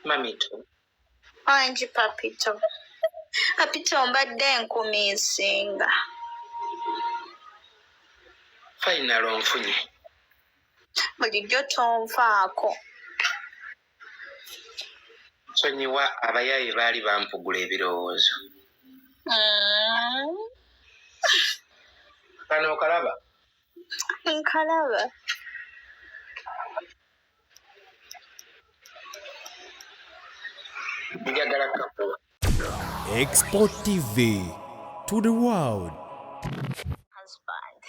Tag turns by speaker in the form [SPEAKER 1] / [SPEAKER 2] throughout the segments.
[SPEAKER 1] Mamito.
[SPEAKER 2] Anji papito. Papito mbadde nkumi nsinga.
[SPEAKER 1] Final onfunye.
[SPEAKER 2] Bulijjo tonvaako.
[SPEAKER 1] Sonyiwa abayaaye baali bampugula ebirowoozo. Kano okalaba?
[SPEAKER 2] Nkalaba.
[SPEAKER 1] Njagala kakuba.
[SPEAKER 3] Export TV to the world.
[SPEAKER 2] Husband.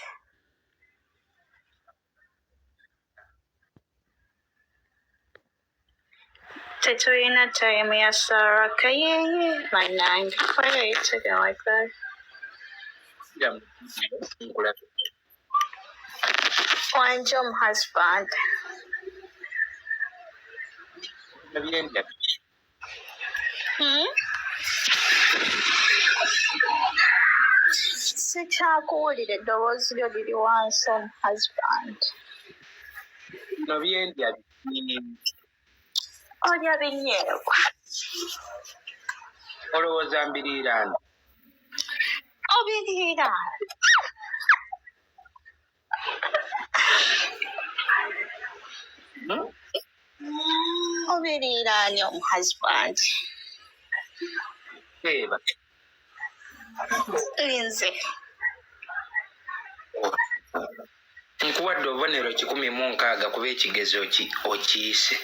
[SPEAKER 2] Tetulina time ya Sarah Kayeye bannange. Why are you talking like that? Wanje husband. Sikyakuwulira eddoboozi lyo liri wansi husband. Olya binyeebwa.
[SPEAKER 1] Olowooza mbiriiraani?
[SPEAKER 2] Obiriira. Obiriiraani husband.
[SPEAKER 1] Sheebah.
[SPEAKER 2] Linze.
[SPEAKER 1] Nkuwadde obubonero 16 kuba ekigezo okiyise.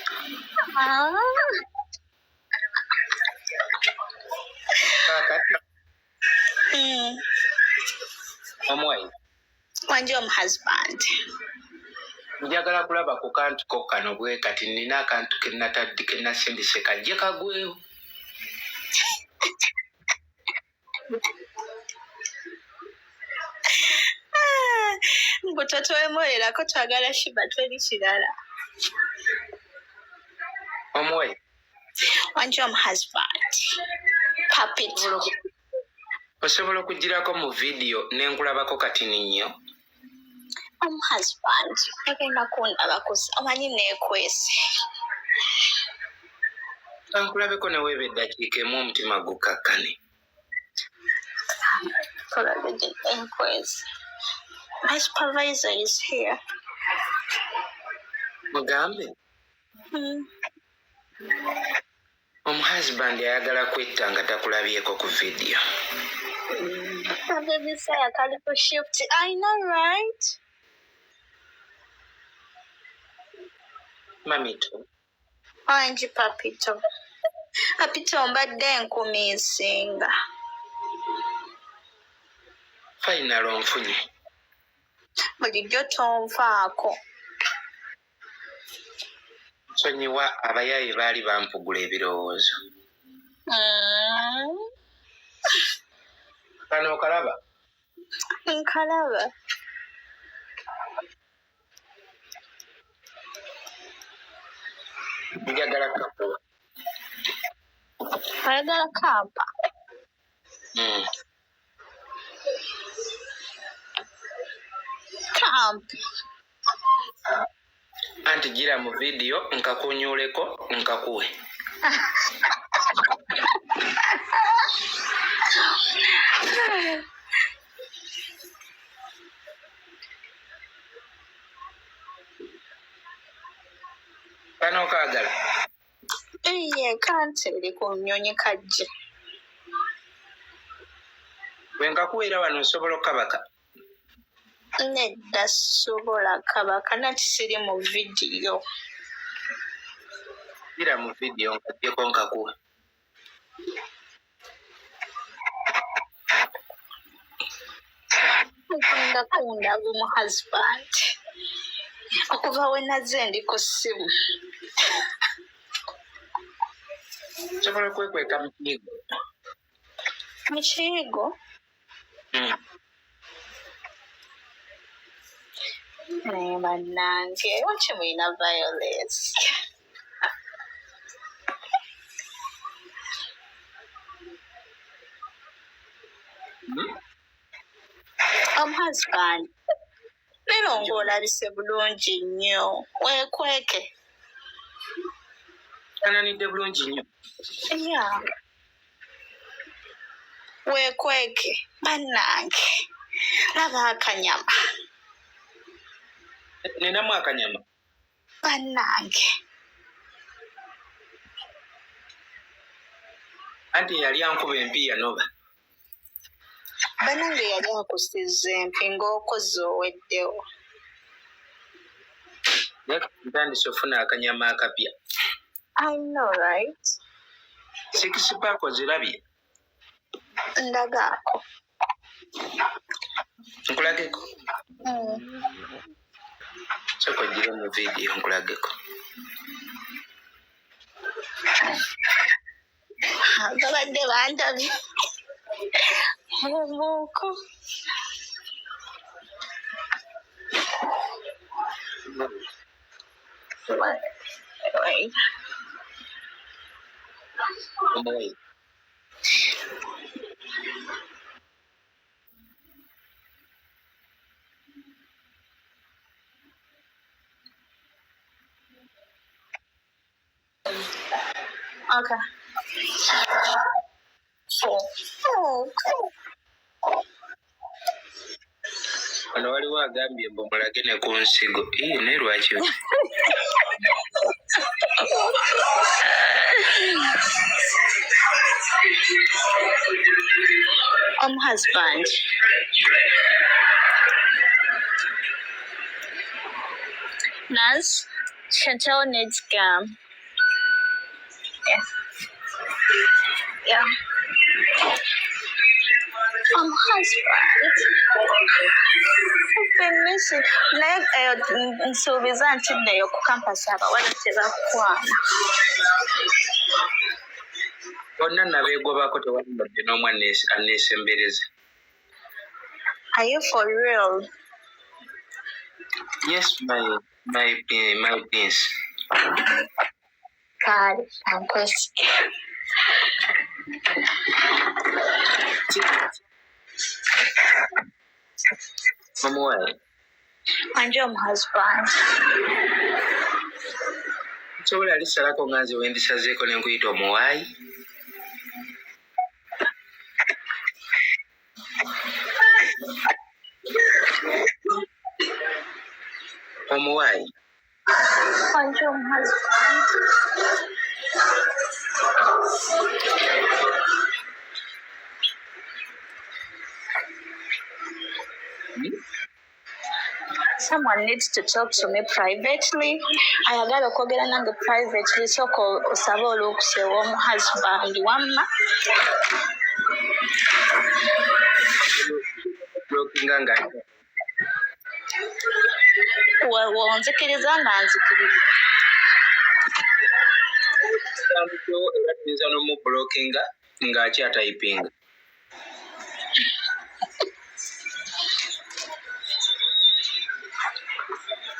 [SPEAKER 1] Omuwayi.
[SPEAKER 2] Wanje husband.
[SPEAKER 1] Njagala kulaba ku kantu ko kano bwe kati nina akantu ke nasindise kajje kagwewo.
[SPEAKER 2] Mbuto twemolerako twagala Sheebah teri kirala.
[SPEAKER 1] Omuwayi.
[SPEAKER 2] Wanje husband. Papito.
[SPEAKER 1] Osobola okugirako mu vidiyo nenkulabako kati nnyo.
[SPEAKER 2] Husband. Agenda kundabako omanyi neekwese.
[SPEAKER 1] Kankulabeko ne weeba eddakiika emu omutima gukakkane.
[SPEAKER 2] Kolabedde enkwese. My supervisor is here.
[SPEAKER 1] Mugambe. Omuhusband ayagala kwetta nga takulabyeko ku vidiyo.
[SPEAKER 2] Baby say I can't go shift. I know, right?
[SPEAKER 1] Mamito.
[SPEAKER 2] Anji papito. Papito mbadde nkumi nsinga.
[SPEAKER 1] Final onfunye.
[SPEAKER 2] Bulijjo tonvaako.
[SPEAKER 1] Sonyiwa abayaaye baali bampugula ebirowoozo. Kano okalaba?
[SPEAKER 2] Nkalaba.
[SPEAKER 1] Njagala kakuba.
[SPEAKER 2] Oyagala kampa? Kampi.
[SPEAKER 1] Anti gira mu vidiyo nkakunyuuleko nkakuwe. Kano kaagala?
[SPEAKER 2] Iye kanti eri ku nnyonyi kajje.
[SPEAKER 1] Bwe nkakuweera wano osobola okabaka?
[SPEAKER 2] Nedda sobola kabaka nati siri mu vidiyo.
[SPEAKER 1] Gira mu vidiyo nkaddeko nkakuwe.
[SPEAKER 2] Nkunda kundaga mu husband. Okuva we nazze ndi ku ssimu.
[SPEAKER 1] Osobola okwekweka mu kiyigo?
[SPEAKER 2] Mu kiyigo? Naye bannange lwaki mulina violence? Husband. Leero ng'olabise bulungi nnyo. Weekweke.
[SPEAKER 1] Ananidde bulungi nnyo.
[SPEAKER 2] Yeah. Weekweke bannange laba akanyama
[SPEAKER 1] Ninamu akanyama.
[SPEAKER 2] bannange
[SPEAKER 1] Anti yali ankuba empiya noba.
[SPEAKER 2] bannange yali akusizza empi ng'okoze oweddewo.
[SPEAKER 1] Ntandise ofuna akanyama akapya.
[SPEAKER 2] I know, right?
[SPEAKER 1] Sikisipaako zirabye.
[SPEAKER 2] Ndagaako.
[SPEAKER 1] Nkulageko. Soko gira mu vidiyo nkulageko.
[SPEAKER 2] Babadde bandabye. Omuko. Wait.
[SPEAKER 1] Omuwai.
[SPEAKER 2] Okay. Oh.
[SPEAKER 1] Wano waliwo agambye mbu mulage ne ku nsigo. Naye lwaki?
[SPEAKER 2] Husband. Naz, Chantel needs gum. Yeah. Husband. I've been missing. Nsuubiza ntiddeyo ku kampasi abawala tebakwana.
[SPEAKER 1] Bonna nabeegobako tewalibadde n'omu anneesembereza.
[SPEAKER 2] Are you for real?
[SPEAKER 1] Yes, my prince.
[SPEAKER 2] God, I'm question.
[SPEAKER 1] Omuwai.
[SPEAKER 2] Anje husband.
[SPEAKER 1] Nsobola lisalako nga nze wendisazeeko ne nkuyita omuwaayi. Omuwaayi.
[SPEAKER 2] Anje husband. Someone needs to talk to me privately. Ayagala okwogera nange privately. Sooka osabe olukusa ew'omuhusband wamma. Onzikiriza nga nzikiriza.
[SPEAKER 1] Tuyinza n'omubulookinga ng'akyatayipinga.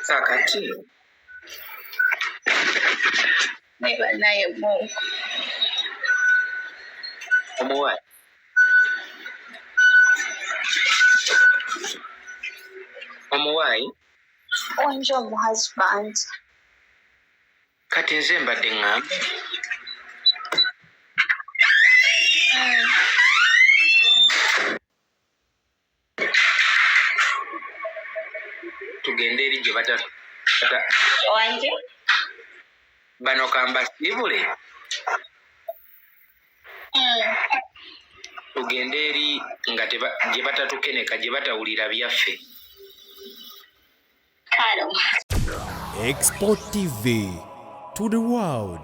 [SPEAKER 1] Kakati
[SPEAKER 2] Neba naye Mungu.
[SPEAKER 1] omuwaayi. Omuwaayi.
[SPEAKER 2] Anje husband.
[SPEAKER 1] Kati nze mbadde ŋŋamba. Tugende eri gye
[SPEAKER 2] Wanje?
[SPEAKER 1] bano kambasiibule. Tugende eri nga gye batatukeneka gye batawulira byaffe.
[SPEAKER 3] Export TV to the world.